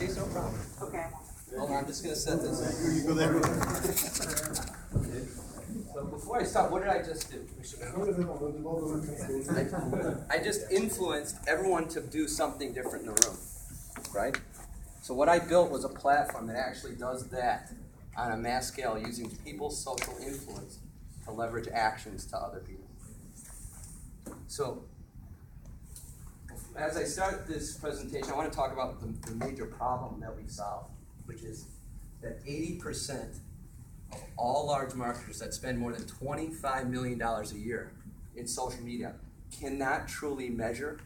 seats, no problem. Okay. Hold on, I'm just going to set this. You go there. So before I start, what did I just do? I just influenced everyone to do something different in the room, right? So what I built was a platform that actually does that on a mass scale using people's social influence to leverage actions to other people. So as I start this presentation, I want to talk about the major problem that we solve, which is that 80% of all large marketers that spend more than $25 million a year in social media cannot truly measure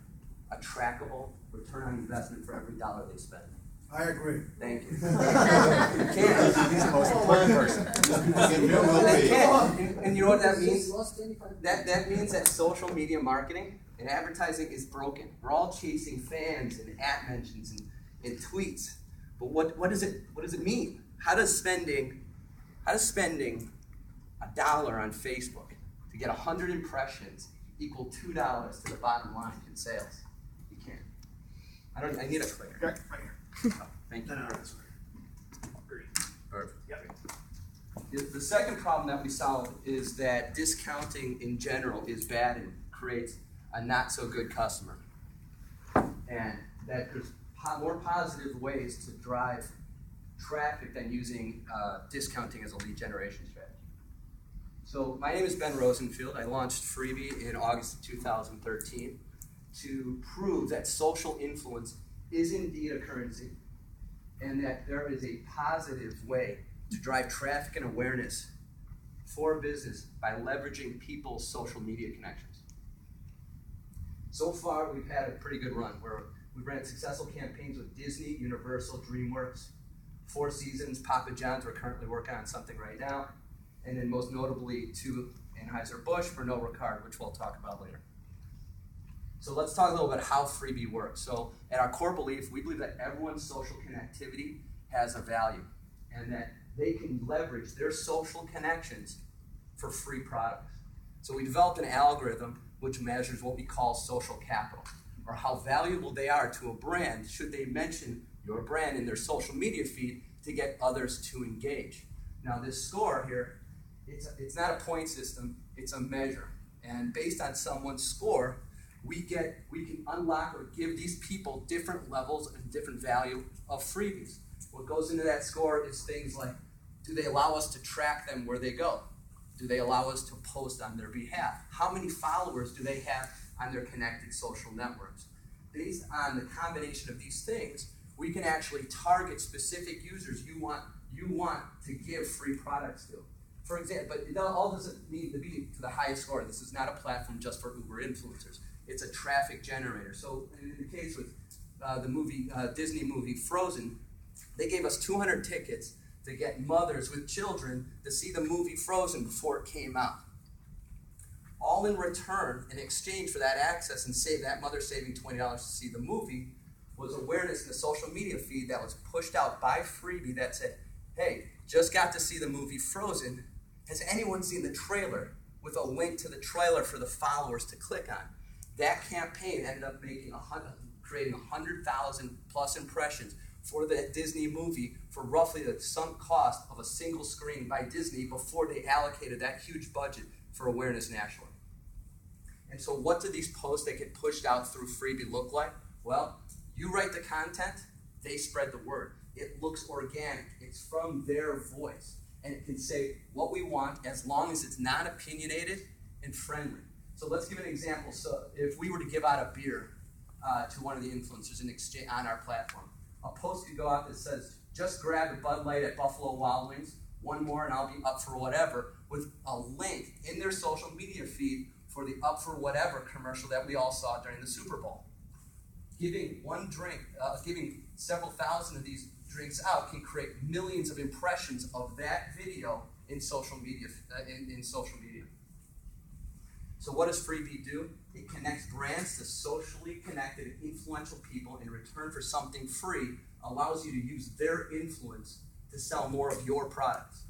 a trackable return on investment for every dollar they spend. I agree. Thank you. You can't. He's the most important person. They can't. And you know what that means? That means that social media marketing and advertising is broken. We're all chasing fans and at mentions and tweets. But what does it mean? How does spending $1 on Facebook to get 100 impressions equal $2 to the bottom line in sales? You can't. I need a clicker. Right here. Oh, thank you. No, that's Perfect. Yep. The second problem that we solve is that discounting in general is bad and creates a not so good customer. And that there's more positive ways to drive traffic than using discounting as a lead generation strategy. So my name is Ben Rosenfield. I launched Freebie in August of 2013 to prove that social influence is indeed a currency and that there is a positive way to drive traffic and awareness for business by leveraging people's social media connections. So far, we've had a pretty good run where we've ran successful campaigns with Disney, Universal, DreamWorks, Four Seasons, Papa John's. We're currently working on something right now. And then most notably to Anheuser-Busch for No Ricard, which we'll talk about later. So let's talk a little bit how Freebie works. So at our core belief, we believe that everyone's social connectivity has a value and that they can leverage their social connections for free products. So we developed an algorithm which measures what we call social capital, or how valuable they are to a brand should they mention your brand in their social media feed to get others to engage. Now this score here, it's not a point system, it's a measure. And based on someone's score, we can unlock or give these people different levels and different value of freebies. What goes into that score is things like, do they allow us to track them where they go? Do they allow us to post on their behalf? How many followers do they have on their connected social networks? Based on the combination of these things, we can actually target specific users you want to give free products to. For example, but it all doesn't need to be to the highest score. This is not a platform just for Uber influencers. It's a traffic generator. So in the case with the Disney movie Frozen, they gave us 200 tickets to get mothers with children to see the movie Frozen before it came out. All in return, in exchange for that access and save that mother saving $20 to see the movie, was awareness in the social media feed that was pushed out by Freebie that said, hey, just got to see the movie Frozen. Has anyone seen the trailer? With a link to the trailer for the followers to click on. That campaign ended up creating 100,000 plus impressions for the Disney movie for roughly the sunk cost of a single screen by Disney before they allocated that huge budget for awareness nationally. And so what do these posts that get pushed out through Freebie look like? Well, you write the content, they spread the word. It looks organic. It's from their voice. And it can say what we want as long as it's not opinionated and friendly. So let's give an example. So if we were to give out a beer to one of the influencers in exchange on our platform, a post could go out that says, just grab a Bud Light at Buffalo Wild Wings, one more and I'll be up for whatever, with a link in their social media feed for the up for whatever commercial that we all saw during the Super Bowl. Giving one drink, giving several thousand of these drinks out can create millions of impressions of that video in social media. In social media. So what does Freebie do? It connects brands to socially connected and influential people in return for something free, allows you to use their influence to sell more of your products.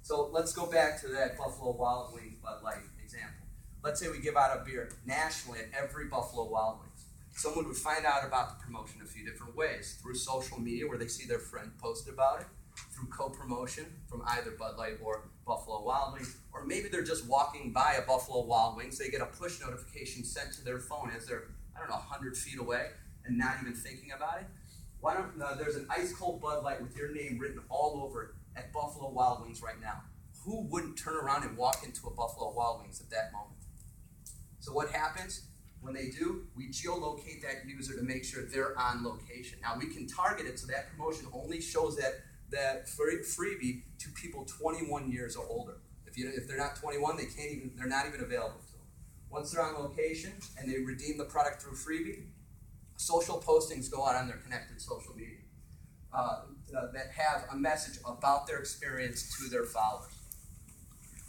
So let's go back to that Buffalo Wild Wings Bud Light example. Let's say we give out a beer nationally at every Buffalo Wild Wings. someone would find out about the promotion a few different ways. Through social media, where they see their friend posted about it, through co-promotion from either Bud Light or Buffalo Wild Wings, or maybe they're just walking by a Buffalo Wild Wings, they get a push notification sent to their phone as they're, 100 feet away and not even thinking about it. There's an ice cold Bud Light with your name written all over it at Buffalo Wild Wings right now. Who wouldn't turn around and walk into a Buffalo Wild Wings at that moment? So what happens? When they do, we geolocate that user to make sure they're on location. Now we can target it so that promotion only shows that freebie to people 21 years or older. If they're not 21, they're not even available. So once they're on location and they redeem the product through freebie, social postings go out on their connected social media that have a message about their experience to their followers.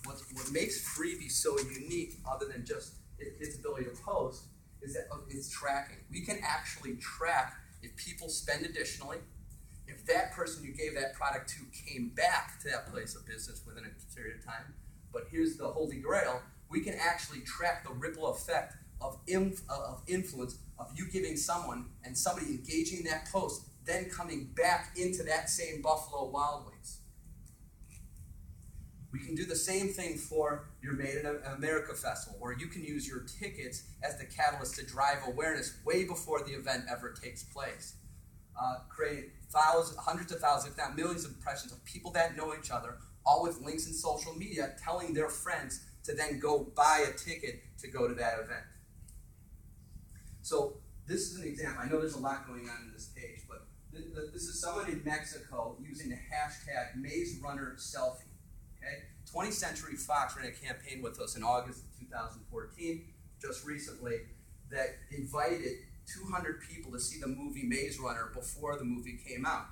What makes freebie so unique, other than just its ability to post, is that it's tracking. We can actually track if people spend additionally, if that person you gave that product to came back to that place of business within a period of time. But here's the holy grail: we can actually track the ripple effect of influence of you giving someone and somebody engaging in that post, then coming back into that same Buffalo Wild Wings. We can do the same thing for your Made in America festival, where you can use your tickets as the catalyst to drive awareness way before the event ever takes place. Create hundreds of thousands, if not millions of impressions of people that know each other, all with links in social media, telling their friends to then go buy a ticket to go to that event. So this is an example. I know there's a lot going on in this page, but this is someone in Mexico using the hashtag Maze Runner Selfie. Okay? 20th Century Fox ran a campaign with us in August of 2014, just recently, that invited 200 people to see the movie Maze Runner before the movie came out.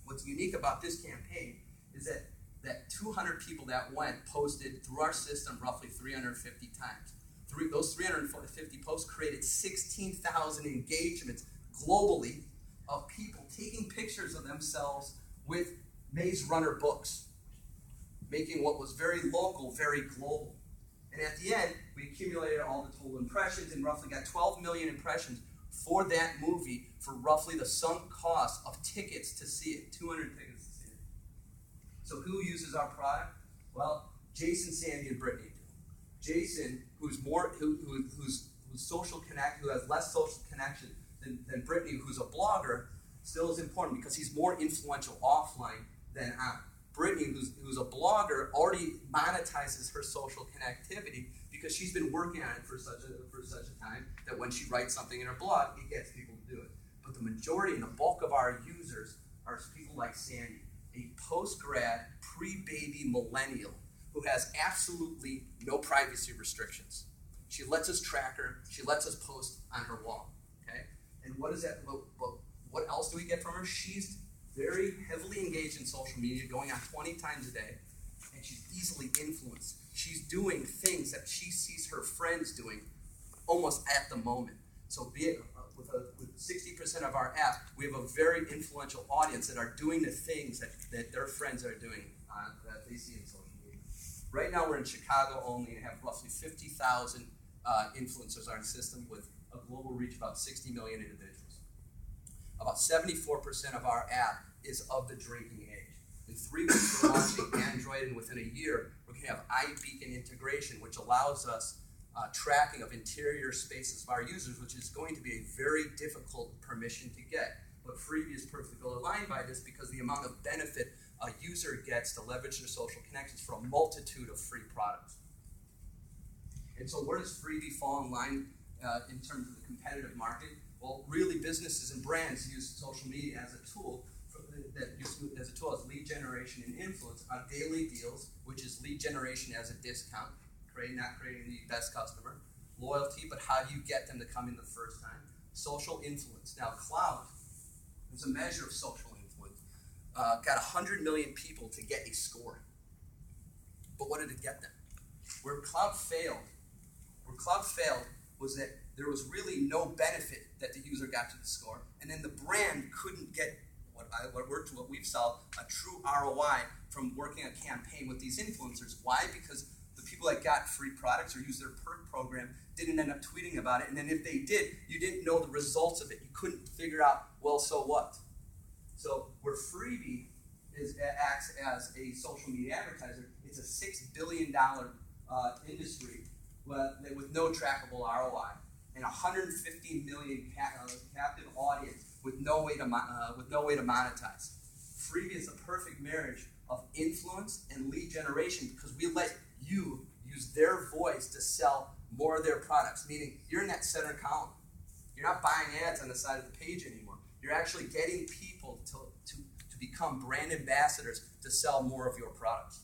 What's unique about this campaign is that 200 people that went posted through our system roughly 350 times. Those 350 posts created 16,000 engagements globally of people taking pictures of themselves with Maze Runner books, making what was very local very global. And at the end, we accumulated all the total impressions and roughly got 12 million impressions for that movie for roughly the sunk cost of tickets to see it, 200 tickets to see it. So who uses our product? Well, Jason, Sandy, and Brittany do. Jason, who's social connect, who has less social connection than Brittany, who's a blogger, still is important because he's more influential offline than on. Brittany, who's a blogger, already monetizes her social connectivity because she's been working on it for such a time that when she writes something in her blog, it gets people to do it. But the majority and the bulk of our users are people like Sandy, a post-grad, pre-baby millennial who has absolutely no privacy restrictions. She lets us track her. She lets us post on her wall. Okay? And what is that? What else do we get from her? She's very heavily engaged in social media, going on 20 times a day, and she's easily influenced. She's doing things that she sees her friends doing almost at the moment. So with 60% of our app, we have a very influential audience that are doing the things that their friends are doing that they see in social media. Right now we're in Chicago only and have roughly 50,000 influencers on our system with a global reach of about 60 million individuals. About 74% of our app is of the drinking age. In 3 weeks, we're launching Android, and within a year, we're going to have iBeacon integration, which allows us tracking of interior spaces of our users, which is going to be a very difficult permission to get. But Freebie is perfectly aligned by this because the amount of benefit a user gets to leverage their social connections for a multitude of free products. And so where does Freebie fall in line in terms of the competitive market? Well, really, businesses and brands use social media as a tool as lead generation and influence on daily deals, which is lead generation as a discount, not creating the best customer. Loyalty, but how do you get them to come in the first time? Social influence. Now, cloud is a measure of social influence. Got 100 million people to get a score. But what did it get them? Where cloud failed was that there was really no benefit that the user got to the score, and then the brand couldn't get what we've solved, a true ROI from working a campaign with these influencers. Why? Because the people people that got free products or used their perk program didn't end up tweeting about it, and then if they did, you didn't know the results of it. You couldn't figure out, well, so what? So where Freebie acts as a social media advertiser, it's a $6 billion industry with no trackable ROI and 150 million captive audience with no way to monetize. Freebie is a perfect marriage of influence and lead generation because we let you use their voice to sell more of their products, meaning you're in that center column. You're not buying ads on the side of the page anymore. You're actually getting people to become brand ambassadors to sell more of your products.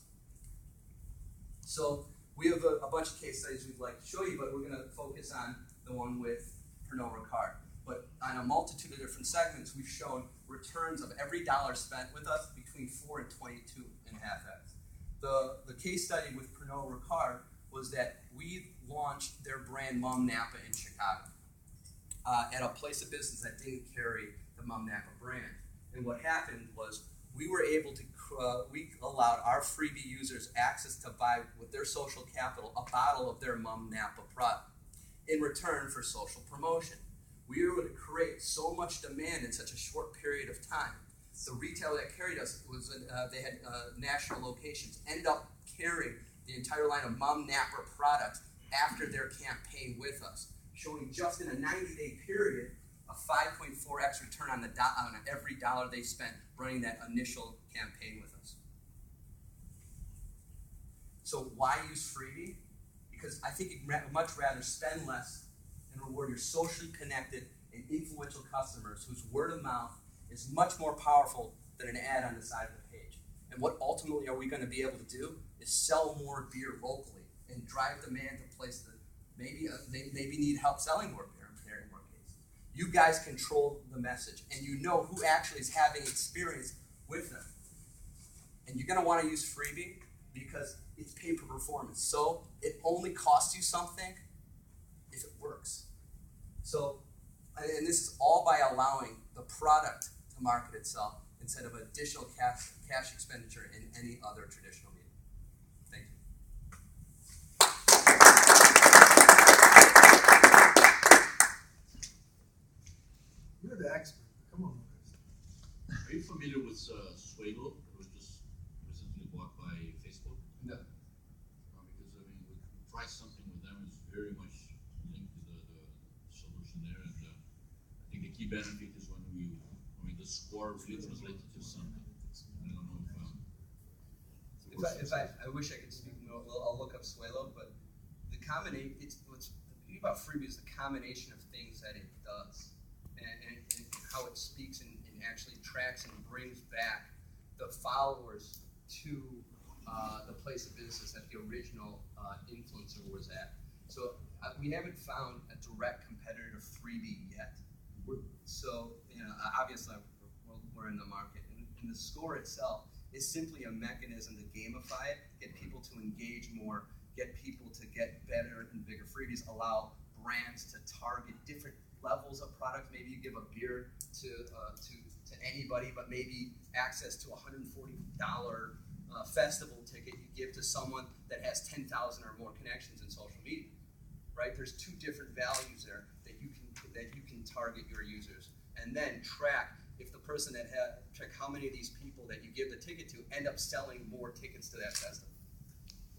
So we have a bunch of case studies we'd like to show you, but we're going to focus on the one with Pernod Ricard. But on a multitude of different segments, we've shown returns of every dollar spent with us between 4 and 22.5x. The case study with Pernod Ricard was that we launched their brand Mum Napa in Chicago at a place of business that didn't carry the Mum Napa brand. And what happened was we were able to, we allowed our Freebie users access to buy with their social capital a bottle of their Mum Napa product in return for social promotion. We were able to create so much demand in such a short period of time. The retailer that carried us was they had national locations, end up carrying the entire line of Mum Napa products after their campaign with us, showing just in a 90-day period a 5.4x return on every dollar they spent running that initial campaign with us. So why use Freebie? Because I think you'd much rather spend less and reward your socially connected and influential customers whose word of mouth is much more powerful than an ad on the side of the page. And what ultimately are we going to be able to do is sell more beer locally and drive demand to places that maybe need help selling more beer in more cases. You guys control the message, and you know who actually is having experience with them. And you're going to want to use Freebie because it's pay per performance. So it only costs you something if it works. So, and this is all by allowing the product to market itself instead of additional cash expenditure in any other traditional media. Thank you. You're the expert. Come on, Lucas. Are you familiar with Suelo? It was just recently bought by Facebook. No. Because I mean, we tried something with them. It's very much linked to the solution there, and I think the key benefit is when the score really translates to something. I don't know if I wish I could speak. I'll look up Suelo, but the what's the beauty about Freebie is the combination of things that it does, and how it speaks and actually tracks and brings back the followers to the place of business that the original influencer was at. So we haven't found a direct competitor to Freebie yet. So obviously we're in the market, and the score itself is simply a mechanism to gamify it, get people to engage more, get people to get better and bigger freebies, allow brands to target different levels of products. Maybe you give a beer to anybody, but maybe access to a $140 festival ticket you give to someone that has 10,000 or more connections in social media. Right? There's two different values there that you can target your users, and then track if the person track how many of these people that you give the ticket to end up selling more tickets to that festival.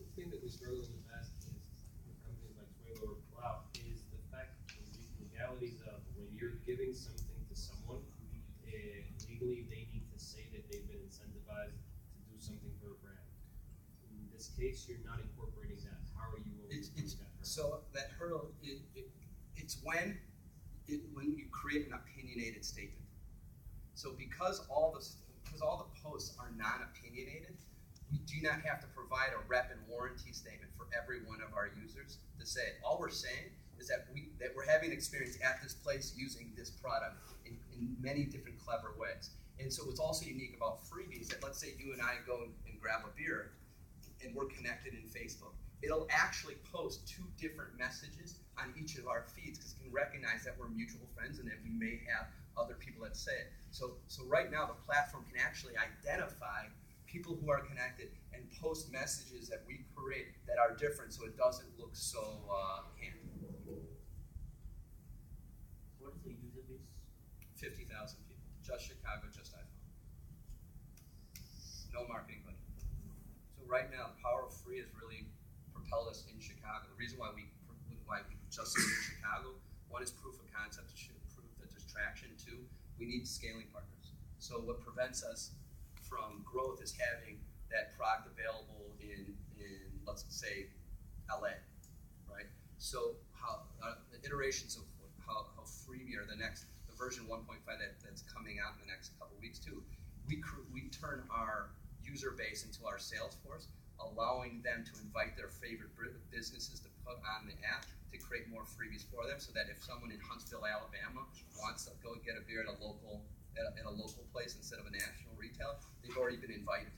The thing that we struggle in the past is with companies like Suelo or Clout is the fact of the legalities of when you're giving something to someone, legally they need to say that they've been incentivized to do something for a brand. In this case, you're not incorporating that. How are you going to do that? So that hurdle, it's when you create an opinionated statement. So because all the posts are non-opinionated, we do not have to provide a rep and warranty statement for every one of our users to say it. All we're saying is that we're having experience at this place using this product in many different clever ways. And so what's also unique about Freebies that let's say you and I go and grab a beer and we're connected in Facebook. It'll actually post two different messages on each of our feeds because it can recognize that we're mutual friends and that we may have other people that say it. So right now the platform can actually identify people who are connected, and post messages that we create that are different so it doesn't look so canned. What is the user base? 50,000 people. Just Chicago, just iPhone. No marketing budget. So right now, the power of free has really propelled us in Chicago. The reason why we just in Chicago, one is proof of concept, proof that there's traction. Two, we need scaling partners. So what prevents us from growth is having that product available in let's say LA, right? So how the iterations of how Freebie or the version 1.5 that's coming out in the next couple of weeks too, we turn our user base into our sales force, allowing them to invite their favorite businesses to put on the app to create more freebies for them, so that if someone in Huntsville, Alabama wants to go get a beer at a local place instead of a national retailer, they've already been invited